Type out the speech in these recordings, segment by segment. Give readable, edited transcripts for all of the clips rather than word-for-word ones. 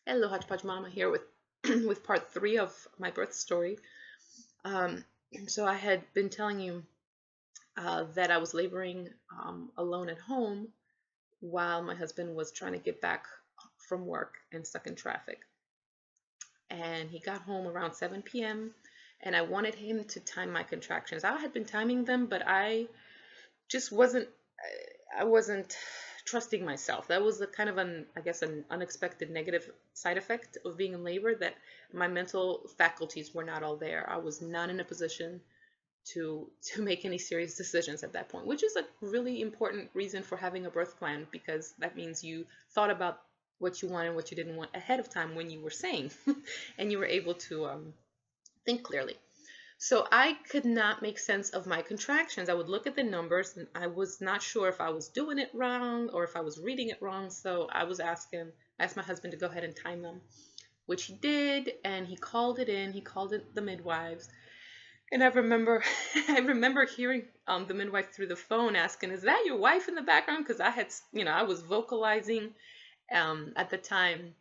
Hello, Hodgepodge Mama here with with part three of my birth story. Um, so I had been telling you that I was laboring alone at home while my husband was trying to get back from work and stuck in traffic. And he got home around 7 p.m. and I wanted him to time my contractions. I had been timing them, but I just wasn't trusting myself. That was a kind of I guess, an unexpected negative side effect of being in labor, that my mental faculties were not all there. I was not in a position to make any serious decisions at that point, which is a really important reason for having a birth plan, because that means you thought about what you want and what you didn't want ahead of time when you were saying, and you were able to think clearly. So I could not make sense of my contractions. I would look at the numbers and I was not sure if I was doing it wrong or if I was reading it wrong. So I asked my husband to go ahead and time them, which he did, and he called it in. He called it the midwives. And I remember I remember hearing the midwife through the phone asking, "Is that your wife in the background?" Because I was vocalizing at the time,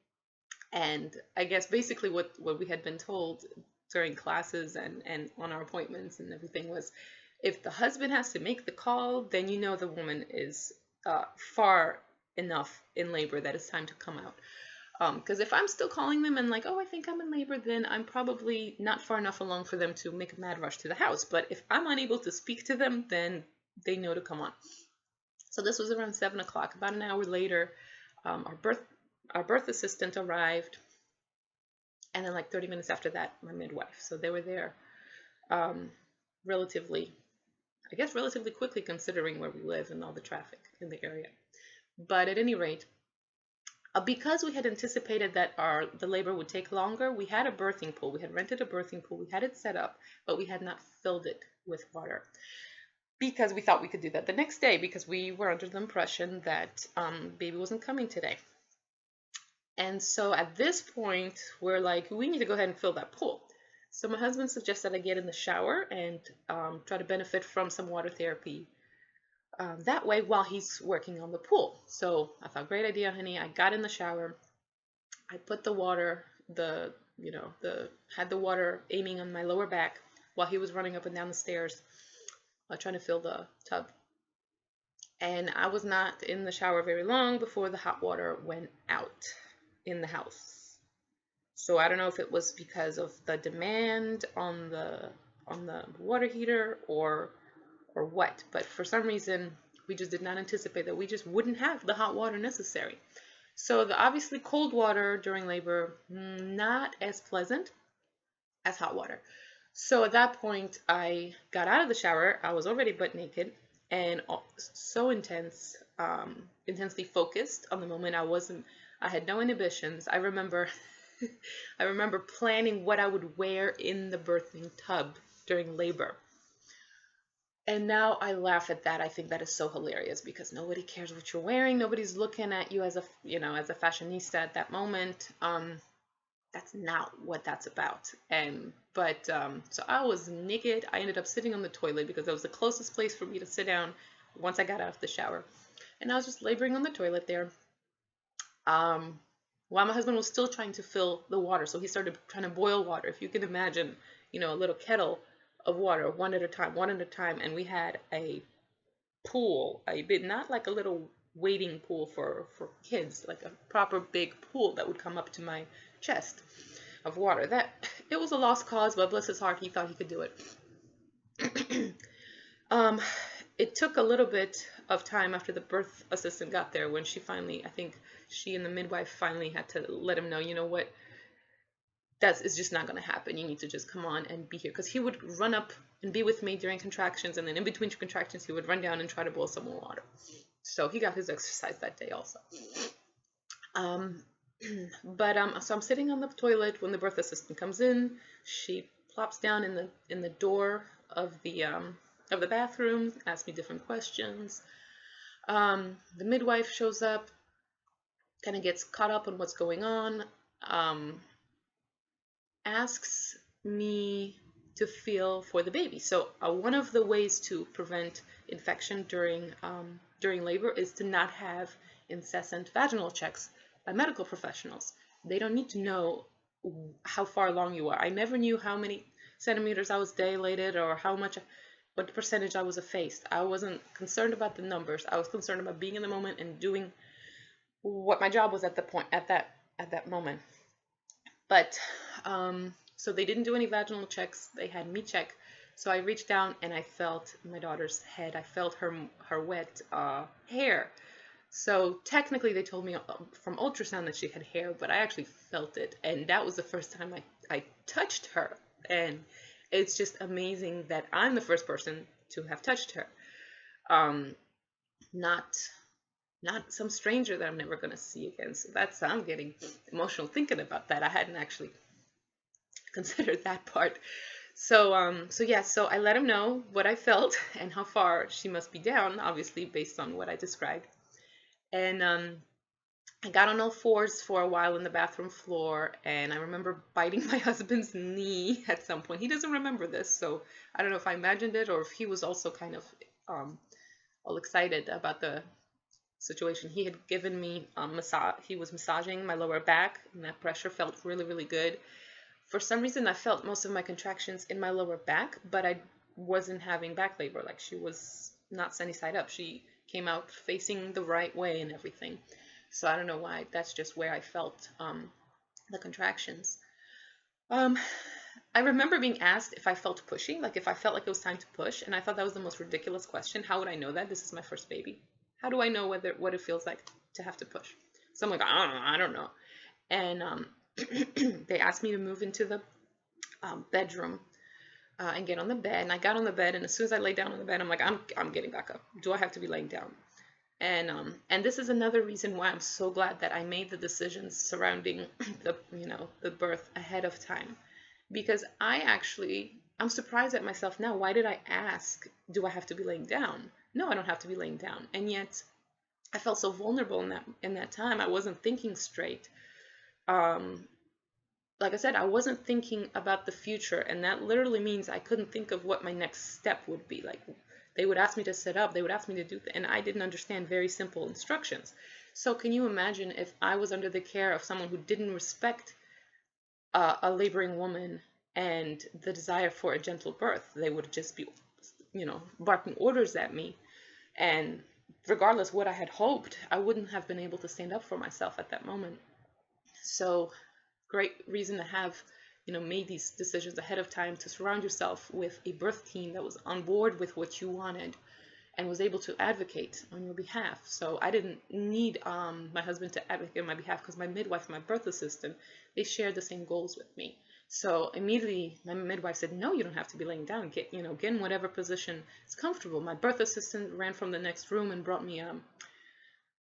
and I guess basically what we had been told during classes and on our appointments and everything was, if the husband has to make the call, then you know the woman is far enough in labor that it's time to come out. Because if I'm still calling them and like, oh, I think I'm in labor, then I'm probably not far enough along for them to make a mad rush to the house. But if I'm unable to speak to them, then they know to come on. So this was around 7 o'clock. About an hour later, our birth assistant arrived, and then like 30 minutes after that, my midwife. So they were there um, relatively, I guess, relatively quickly, considering where we live and all the traffic in the area. But at any rate, because we had anticipated that the labor would take longer, we had a birthing pool. We had rented a birthing pool. We had it set up, but we had not filled it with water because we thought we could do that the next day, because we were under the impression that baby wasn't coming today. And so at this point, we're like, we need to go ahead and fill that pool. So my husband suggested I get in the shower and try to benefit from some water therapy that way while he's working on the pool. So I thought, great idea, honey. I got in the shower. I put the water, had the water aiming on my lower back while he was running up and down the stairs, trying to fill the tub. And I was not in the shower very long before the hot water went out in the house. So I don't know if it was because of the demand on the water heater or what, but for some reason we just did not anticipate that we just wouldn't have the hot water necessary. So the obviously cold water during labor, not as pleasant as hot water. So at that point, I got out of the shower. I was already butt naked and so intensely focused on the moment. I had no inhibitions. I remember, I remember planning what I would wear in the birthing tub during labor. And now I laugh at that. I think that is so hilarious because nobody cares what you're wearing. Nobody's looking at you as a fashionista at that moment. That's not what that's about. So I was naked. I ended up sitting on the toilet because that was the closest place for me to sit down once I got out of the shower. And I was just laboring on the toilet there, while my husband was still trying to fill the water. So he started trying to boil water. If you can imagine, a little kettle of water, one at a time. And we had a pool, not like a little wading pool for kids, like a proper big pool that would come up to my chest of water. That it was a lost cause, but bless his heart, he thought he could do it. um, it took a little bit of time after the birth assistant got there when she finally, I think she and the midwife finally had to let him know, you know what, it's just not going to happen. You need to just come on and be here. Because he would run up and be with me during contractions, and then in between contractions, he would run down and try to boil some more water. So he got his exercise that day also. So I'm sitting on the toilet when the birth assistant comes in. She plops down in the door of the bathroom, asks me different questions. The midwife shows up, kind of gets caught up on what's going on. Asks me to feel for the baby. So one of the ways to prevent infection during labor is to not have incessant vaginal checks by medical professionals. They don't need to know how far along you are. I never knew how many centimeters I was dilated or how much, what percentage I was effaced. I wasn't concerned about the numbers. I was concerned about being in the moment and doing what my job was at the point at that moment. But so they didn't do any vaginal checks. They had me check. So I reached down and I felt my daughter's head. I felt her wet hair. So technically, they told me from ultrasound that she had hair, but I actually felt it, and that was the first time I touched her. And it's just amazing that I'm the first person to have touched her. Um, not not some stranger that I'm never going to see again. So I'm getting emotional thinking about that. I hadn't actually considered that part. So I let him know what I felt and how far she must be down, obviously based on what I described. And I got on all fours for a while in the bathroom floor, and I remember biting my husband's knee at some point. He doesn't remember this, so I don't know if I imagined it or if he was also kind of all excited about the situation. He had given me massage. He was massaging my lower back, and that pressure felt really, really good. For some reason, I felt most of my contractions in my lower back, but I wasn't having back labor. Like, she was not sunny side up. She came out facing the right way and everything. So I don't know why. That's just where I felt the contractions. I remember being asked if I felt pushy, like if I felt like it was time to push, and I thought that was the most ridiculous question. How would I know that? This is my first baby. How do I know what it feels like to have to push? So I'm like, I don't know. And they asked me to move into the bedroom and get on the bed. And I got on the bed, and as soon as I lay down on the bed, I'm like, I'm getting back up. Do I have to be laying down? And this is another reason why I'm so glad that I made the decisions surrounding the birth ahead of time, because I'm surprised at myself now. Why did I ask, do I have to be laying down? No, I don't have to be laying down. And yet I felt so vulnerable in that time. I wasn't thinking straight. Like I said, I wasn't thinking about the future, and that literally means I couldn't think of what my next step would be. Like, they would ask me to sit up, they would ask me to do, and I didn't understand very simple instructions. So can you imagine if I was under the care of someone who didn't respect a laboring woman and the desire for a gentle birth? They would just be, barking orders at me. And regardless what I had hoped, I wouldn't have been able to stand up for myself at that moment. So great reason to have made these decisions ahead of time, to surround yourself with a birth team that was on board with what you wanted and was able to advocate on your behalf. So I didn't need my husband to advocate on my behalf, because my midwife and my birth assistant, they shared the same goals with me. So immediately my midwife said, no, you don't have to be laying down. Get in whatever position is comfortable. My birth assistant ran from the next room and brought me a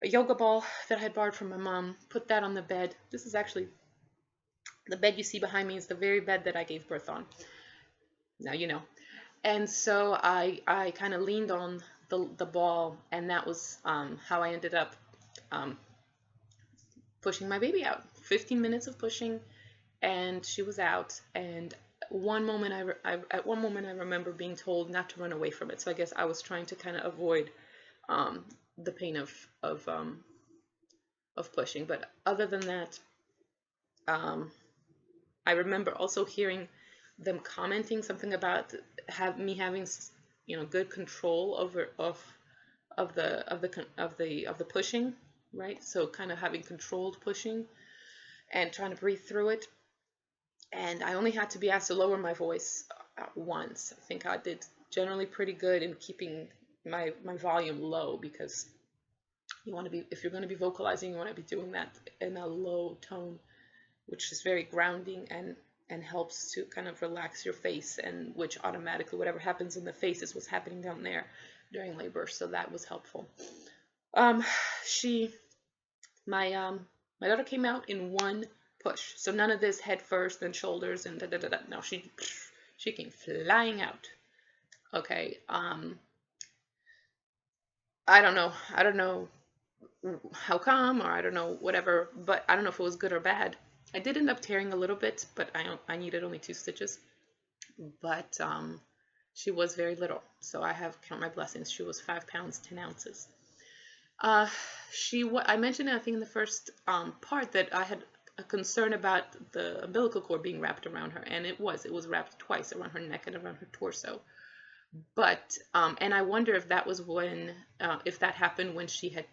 yoga ball that I had borrowed from my mom, put that on the bed. This is actually the bed you see behind me is the very bed that I gave birth on. Now you know. And so I kind of leaned on the ball, and that was how I ended up pushing my baby out. 15 minutes of pushing, and she was out. And at one moment I remember being told not to run away from it. So I guess I was trying to kind of avoid the pain of pushing. But other than that, I remember also hearing them commenting something about me having good control of the pushing, right? So kind of having controlled pushing and trying to breathe through it. And I only had to be asked to lower my voice once. I think I did generally pretty good in keeping my volume low, because if you're going to be vocalizing, you want to be doing that in a low tone, which is very grounding and helps to kind of relax your face, and which automatically whatever happens in the face is what's happening down there during labor. So that was helpful. My daughter came out in one push. So none of this head first, then shoulders, and da da da da. No, she came flying out. Okay. I don't know how come, or I don't know whatever, but I don't know if it was good or bad. I did end up tearing a little bit, but I needed only 2 stitches. But she was very little, so I have count my blessings. She was 5 pounds 10 ounces. I mentioned it, I think, in the first part, that I had a concern about the umbilical cord being wrapped around her, and it was wrapped twice around her neck and around her torso. But and I wonder if that was when if that happened when she had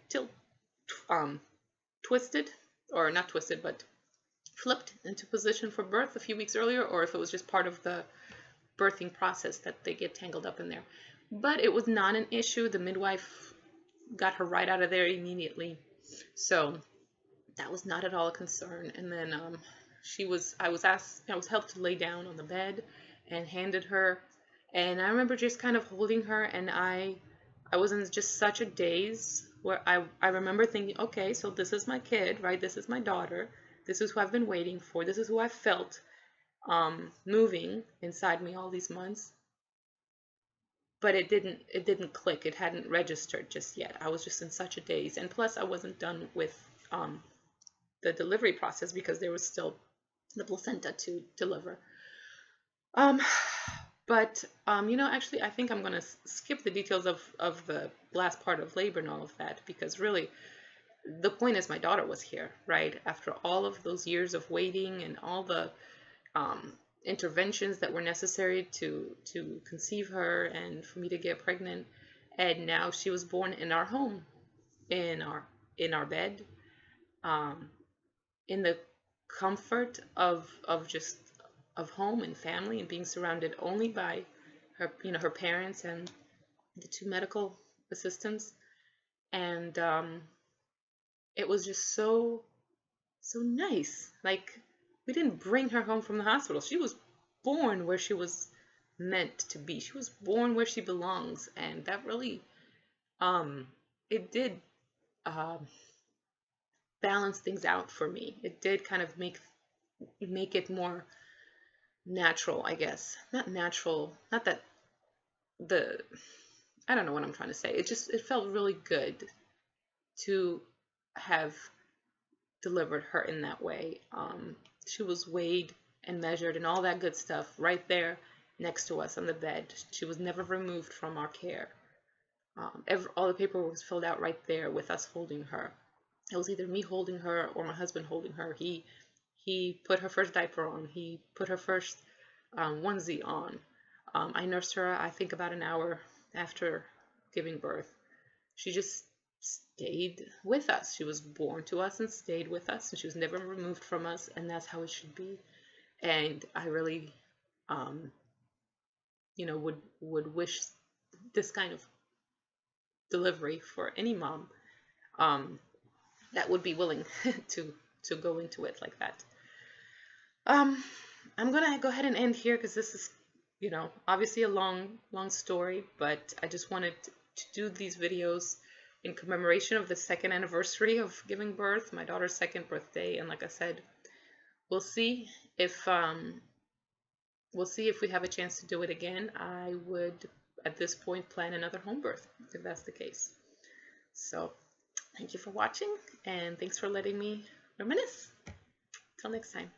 twisted, or not twisted, but flipped into position for birth a few weeks earlier, or if it was just part of the birthing process that they get tangled up in there. But it was not an issue. The midwife got her right out of there immediately. So that was not at all a concern. And then I was helped to lay down on the bed and handed her. And I remember just kind of holding her, and I was in just such a daze where I remember thinking, okay, so this is my kid, right? This is my daughter. This is who I've been waiting for. This is who I felt moving inside me all these months. But it didn't click. It hadn't registered just yet. I was just in such a daze. And plus, I wasn't done with the delivery process because there was still the placenta to deliver. But actually, I think I'm going to skip the details of the last part of labor and all of that, because really, the point is my daughter was here, right? After all of those years of waiting and all the interventions that were necessary to conceive her and for me to get pregnant, and now she was born in our home, in our bed, in the comfort of home and family, and being surrounded only by her parents and the two medical assistants. And it was just so nice. Like, we didn't bring her home from the hospital. She was born where she was meant to be. She was born where she belongs, and that really it did balance things out for me. It did kind of make it more natural, I guess. Not natural, not that I don't know what I'm trying to say. It felt really good to have delivered her in that way. She was weighed and measured and all that good stuff right there next to us on the bed. She was never removed from our care. All the paperwork was filled out right there with us holding her. It was either me holding her or my husband holding her. He put her first diaper on. He put her first onesie on. I nursed her, I think, about an hour after giving birth. She just stayed with us. She was born to us and stayed with us, and she was never removed from us, and that's how it should be. And I really, would wish this kind of delivery for any mom that would be willing to go into it like that. I'm gonna go ahead and end here because this is, obviously a long story, but I just wanted to do these videos in commemoration of the 2nd anniversary of giving birth, my daughter's 2nd birthday. And like I said, we'll see if we have a chance to do it again. I would, at this point, plan another home birth if that's the case. So thank you for watching, and thanks for letting me reminisce. Till next time.